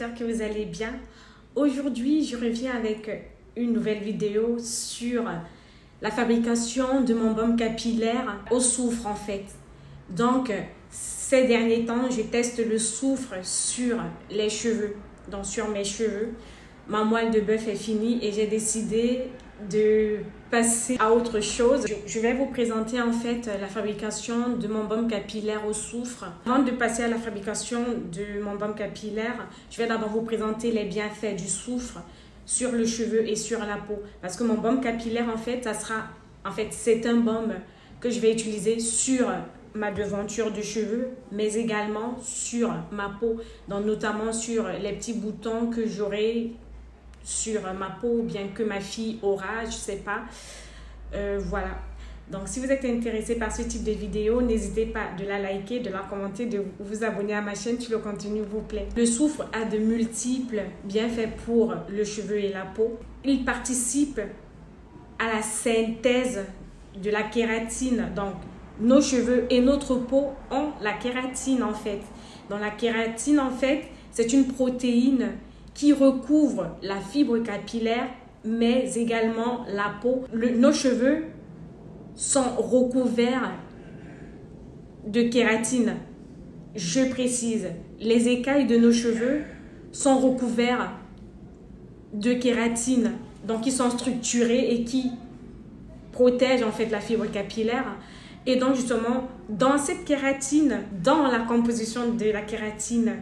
j'espère que vous allez bien. Aujourd'hui, je reviens avec une nouvelle vidéo sur la fabrication de mon baume capillaire au soufre en fait. Donc, ces derniers temps, je teste le soufre sur les cheveux, donc sur mes cheveux. Ma moelle de bœuf est finie et j'ai décidé de passer à autre chose. Je vais vous présenter en fait la fabrication de mon baume capillaire au soufre. Avant de passer à la fabrication de mon baume capillaire, je vais d'abord vous présenter les bienfaits du soufre sur le cheveu et sur la peau. Parce que mon baume capillaire c'est un baume que je vais utiliser sur ma devanture de cheveux, mais également sur ma peau, donc notamment sur les petits boutons que j'aurai sur ma peau, bien que ma fille aura, je sais pas. Voilà. Donc, si vous êtes intéressé par ce type de vidéo, n'hésitez pas de la liker, de la commenter, de vous abonner à ma chaîne si le contenu vous plaît. Le soufre a de multiples bienfaits pour le cheveu et la peau. Il participe à la synthèse de la kératine. Donc, nos cheveux et notre peau ont la kératine en fait. Donc, la kératine en fait, c'est une protéine qui recouvre la fibre capillaire, mais également la peau. Nos cheveux sont recouverts de kératine. Je précise, les écailles de nos cheveux sont recouverts de kératine, donc ils sont structurés et qui protègent en fait la fibre capillaire. Et donc justement, dans cette kératine, dans la composition de la kératine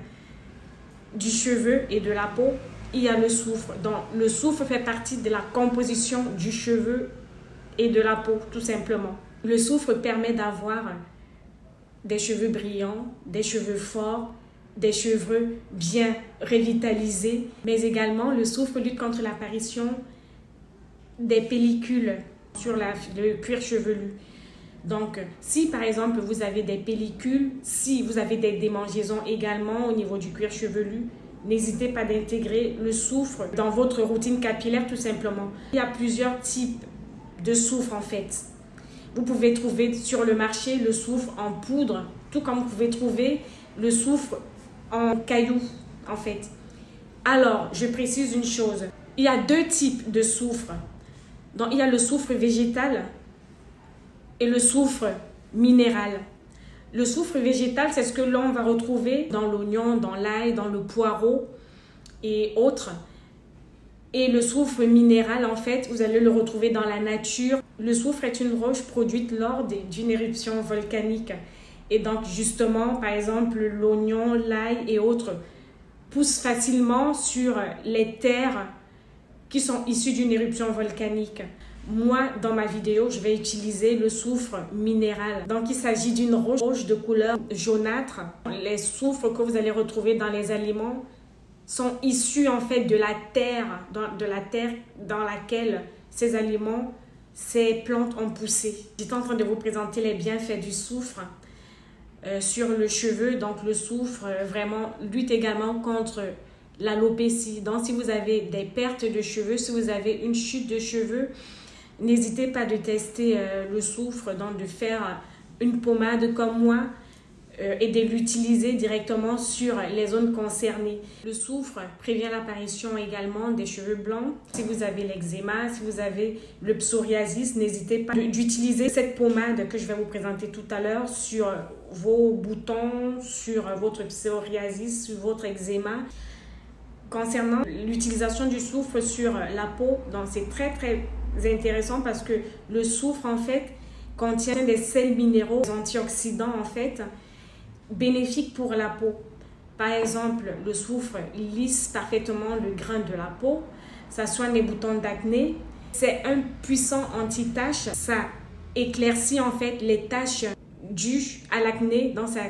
du cheveu et de la peau, il y a le soufre. Donc, le soufre fait partie de la composition du cheveu et de la peau, tout simplement. Le soufre permet d'avoir des cheveux brillants, des cheveux forts, des cheveux bien revitalisés, mais également le soufre lutte contre l'apparition des pellicules sur le cuir chevelu. Donc, si par exemple vous avez des pellicules, si vous avez des démangeaisons également au niveau du cuir chevelu, n'hésitez pas d'intégrer le soufre dans votre routine capillaire tout simplement. Il y a plusieurs types de soufre en fait. Vous pouvez trouver sur le marché le soufre en poudre, tout comme vous pouvez trouver le soufre en cailloux en fait. Alors, je précise une chose. Il y a deux types de soufre. Donc, il y a le soufre végétal et le soufre minéral. Le soufre végétal, c'est ce que l'on va retrouver dans l'oignon, dans l'ail, dans le poireau et autres. Et le soufre minéral, en fait, vous allez le retrouver dans la nature. Le soufre est une roche produite lors d'une éruption volcanique. Et donc, justement, par exemple, l'oignon, l'ail et autres poussent facilement sur les terres qui sont issues d'une éruption volcanique. Moi, dans ma vidéo, je vais utiliser le soufre minéral. Donc, il s'agit d'une roche de couleur jaunâtre. Les soufres que vous allez retrouver dans les aliments sont issus en fait de la terre dans laquelle ces aliments, ces plantes ont poussé. J'étais en train de vous présenter les bienfaits du soufre sur le cheveu. Donc, le soufre vraiment lutte également contre l'alopécie. Donc, si vous avez des pertes de cheveux, si vous avez une chute de cheveux, n'hésitez pas de tester le soufre, donc de faire une pommade comme moi et de l'utiliser directement sur les zones concernées. Le soufre prévient l'apparition également des cheveux blancs. Si vous avez l'eczéma, si vous avez le psoriasis, n'hésitez pas d'utiliser cette pommade que je vais vous présenter tout à l'heure sur vos boutons, sur votre psoriasis, sur votre eczéma. Concernant l'utilisation du soufre sur la peau, donc c'est très intéressant parce que le soufre en fait contient des sels minéraux, des antioxydants en fait bénéfiques pour la peau. Par exemple, le soufre lisse parfaitement le grain de la peau, ça soigne les boutons d'acné, c'est un puissant anti-tache, ça éclaircit en fait les taches dues à l'acné, donc ça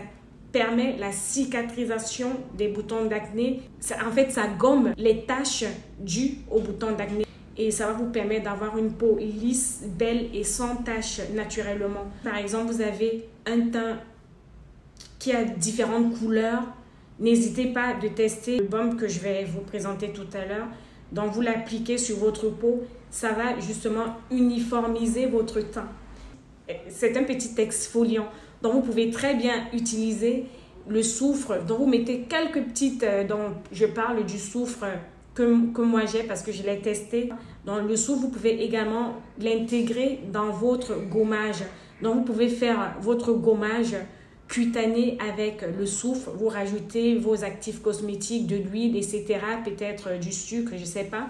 permet la cicatrisation des boutons d'acné. En fait, ça gomme les taches dues aux boutons d'acné. Et ça va vous permettre d'avoir une peau lisse, belle et sans taches naturellement. Par exemple, vous avez un teint qui a différentes couleurs. N'hésitez pas de tester le baume que je vais vous présenter tout à l'heure. Donc, vous l'appliquez sur votre peau. Ça va justement uniformiser votre teint. C'est un petit exfoliant. Donc, vous pouvez très bien utiliser le soufre. Donc vous mettez quelques petites, donc je parle du soufre que moi j'ai parce que je l'ai testé. Donc le soufre, vous pouvez également l'intégrer dans votre gommage. Donc vous pouvez faire votre gommage cutané avec le soufre. Vous rajoutez vos actifs cosmétiques, de l'huile, etc. Peut-être du sucre, je ne sais pas.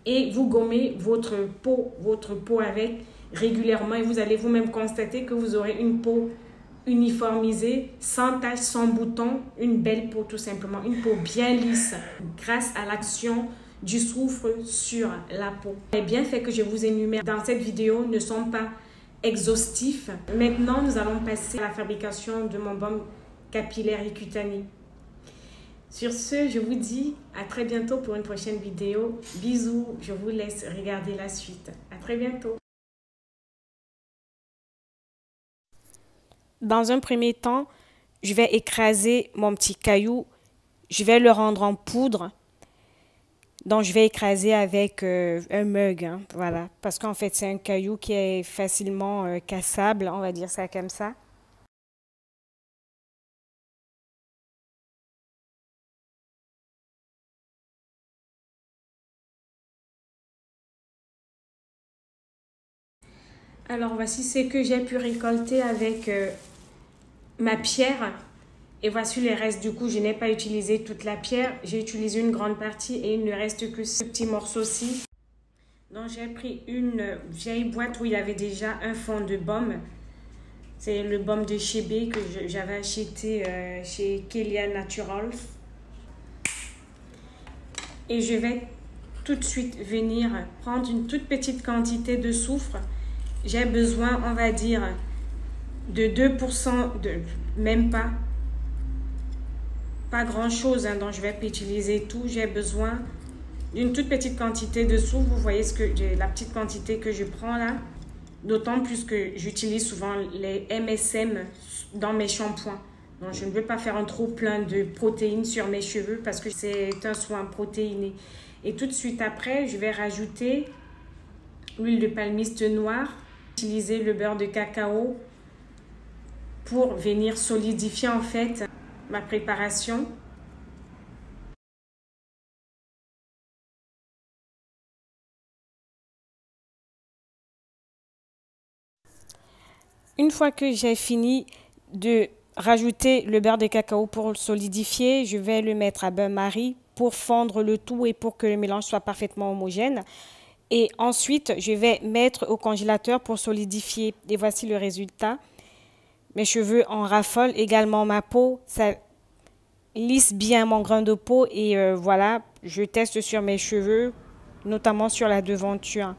Et vous gommez votre peau avec régulièrement. Et vous allez vous-même constater que vous aurez une peau uniformisée, sans taches, sans boutons, une belle peau tout simplement, une peau bien lisse grâce à l'action du soufre sur la peau. Les bienfaits que je vous énumère dans cette vidéo ne sont pas exhaustifs. Maintenant, nous allons passer à la fabrication de mon baume capillaire et cutané. Sur ce, je vous dis à très bientôt pour une prochaine vidéo. Bisous, je vous laisse regarder la suite. À très bientôt. Dans un premier temps, je vais écraser mon petit caillou. Je vais le rendre en poudre. Donc, je vais écraser avec un mug, hein, voilà. Parce qu'en fait, c'est un caillou qui est facilement cassable, on va dire ça comme ça. Alors, voici ce que j'ai pu récolter avec ma pierre. Et voici les restes. Du coup, je n'ai pas utilisé toute la pierre. J'ai utilisé une grande partie et il ne reste que ce petit morceau-ci. Donc, j'ai pris une vieille boîte où il y avait déjà un fond de baume. C'est le baume de Chébé que j'avais acheté chez Kelia Naturals. Et je vais tout de suite venir prendre une toute petite quantité de soufre. J'ai besoin, on va dire, de 2%, même pas grand-chose, hein, donc je vais pas utiliser tout. J'ai besoin d'une toute petite quantité de soufre. Vous voyez la petite quantité que je prends là. D'autant plus que j'utilise souvent les MSM dans mes shampoings. Donc je ne veux pas faire un trop plein de protéines sur mes cheveux parce que c'est un soin protéiné. Et tout de suite après, je vais rajouter l'huile de palmiste noire. Utiliser le beurre de cacao pour venir solidifier en fait ma préparation. Une fois que j'ai fini de rajouter le beurre de cacao pour le solidifier, je vais le mettre à bain-marie pour fondre le tout et pour que le mélange soit parfaitement homogène. Et ensuite, je vais mettre au congélateur pour solidifier. Et voici le résultat. Mes cheveux en raffolent, également ma peau. Ça lisse bien mon grain de peau. Et voilà, je teste sur mes cheveux, notamment sur la devanture.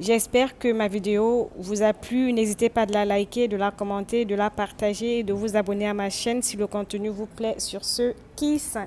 J'espère que ma vidéo vous a plu. N'hésitez pas de la liker, de la commenter, de la partager et de vous abonner à ma chaîne si le contenu vous plaît. Sur ce, kiss!